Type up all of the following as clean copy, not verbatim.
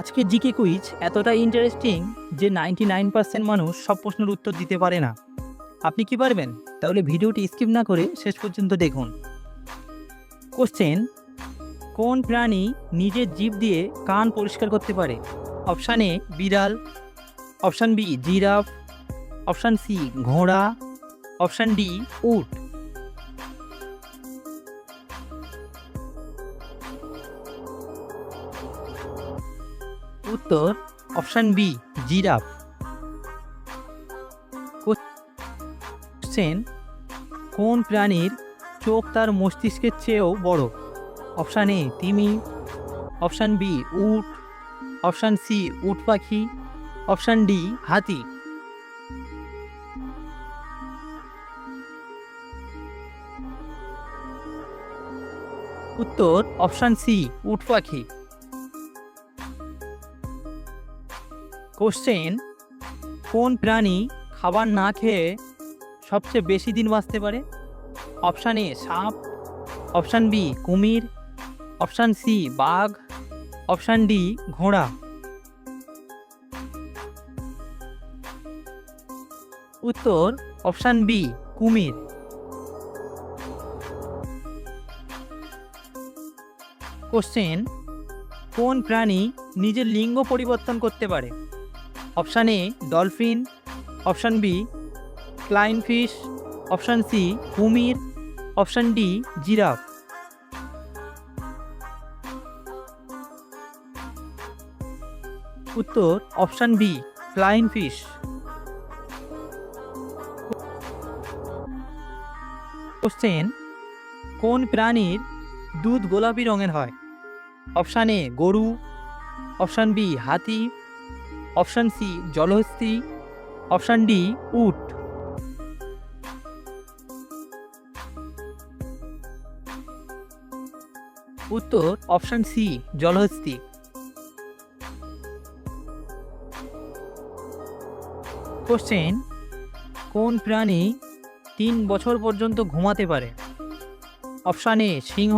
আজকের GK quiz এতটাই interesting যে 99% মানুষ সব প্রশ্নের উত্তর দিতে পারে না। আপনি কি পারবেন? তাহলে ভিডিওটি স্কিপ না করে শেষ পর্যন্ত দেখুন। কোশ্চেন: কোন প্রাণী নিজের জিভ দিয়ে কান পরিষ্কার করতে পারে? অপশান এ বিড়াল, option B giraffe, option C ঘোড়া, অপশান ডি উট। উত্তর অপশান বি জিরাফ। কোশ্চেন: কোন প্রাণীর চোখ তার মস্তিষ্কের চেয়েও বড়? অপশান এ তিমি, অপশান বি উট, অপশান সি উট পাখি, অপশান ডি হাতি। উত্তর অপশান সি উট পাখি। কোশ্চেন: কোন প্রাণী খাবার না খেয়ে সবচেয়ে বেশি দিন বাঁচতে পারে? অপশান এ সাপ, অপশান বি কুমির, অপশান সি বাঘ, অপশান ডি ঘোড়া। উত্তর অপশান বি কুমির। কোশ্চেন: কোন প্রাণী নিজের লিঙ্গ পরিবর্তন করতে পারে? Option A dolphin, option B flying fish, option C কুমির, অপশান ডি জিরাফ। উত্তর option B flying fish. Question: কোন প্রাণীর দুধ গোলাপি রঙের হয়? অপশান এ গরু, অপশান বি হাতি, অপশান সি জলহস্তী, অপশান ডি উট। উত্তর অপশান সি জলহস্তী। কোশ্চেন: কোন প্রাণী 3 বছর পর্যন্ত ঘুমাতে পারে? অপশান এ সিংহ,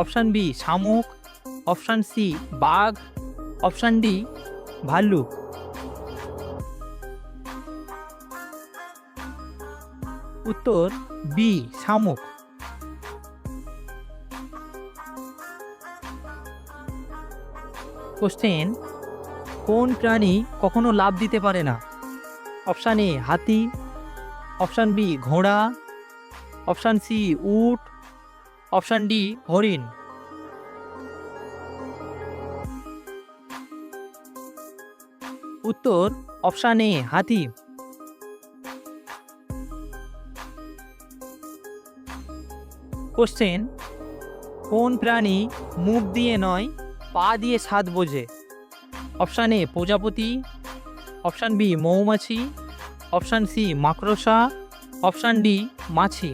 অপশান বি শামুক, অপশান সি বাঘ, অপশান ডি ভাল্লুক। উত্তর বি শামুক। কোশ্চেন: কোন প্রাণী কখনো লাফ দিতে পারে না? অপশান এ হাতি, অপশান বি ঘোড়া, অপশান সি উট, অপশান ডি হরিণ। উত্তর অপশান এ হাতি। কোশ্চেন: কোন প্রাণী মুখ দিয়ে নয় পা দিয়ে স্বাদ বোঝে? অপশান এ প্রজাপতি, অপশান বি মৌমাছি, অপশান সি মাকড়সা, অপশান ডি মাছি।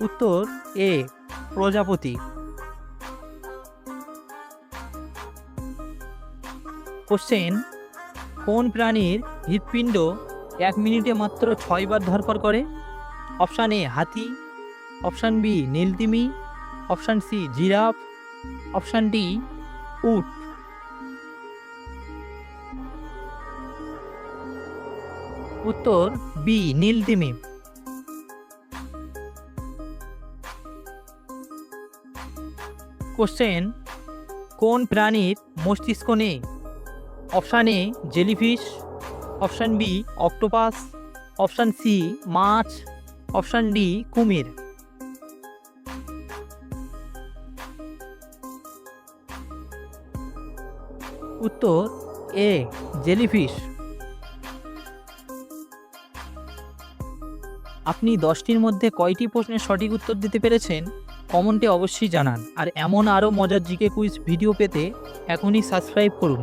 উত্তর এ প্রজাপতি। কোশ্চেন: কোন প্রাণীর হৃৎপিণ্ড 1 মিনিটে মাত্র 6 বার ধড়ফড় করে? অপশান এ হাতি, অপশান বি নীলতিমি, option C giraffe, option D উট। উত্তর বি নীলতিমি। কোশ্চেন: কোন প্রাণীর মস্তিষ্ক নেই? Option A jellyfish, option B octopus, option C মাছ, অপশান ডি কুমির। উত্তর এ জেলিফিশ। আপনি 10টির মধ্যে কয়টি প্রশ্নের সঠিক উত্তর দিতে পেরেছেন কমেন্টে অবশ্যই জানান। আর এমন আরও মজার জিকে কুইজ ভিডিও পেতে এখনই সাবস্ক্রাইব করুন।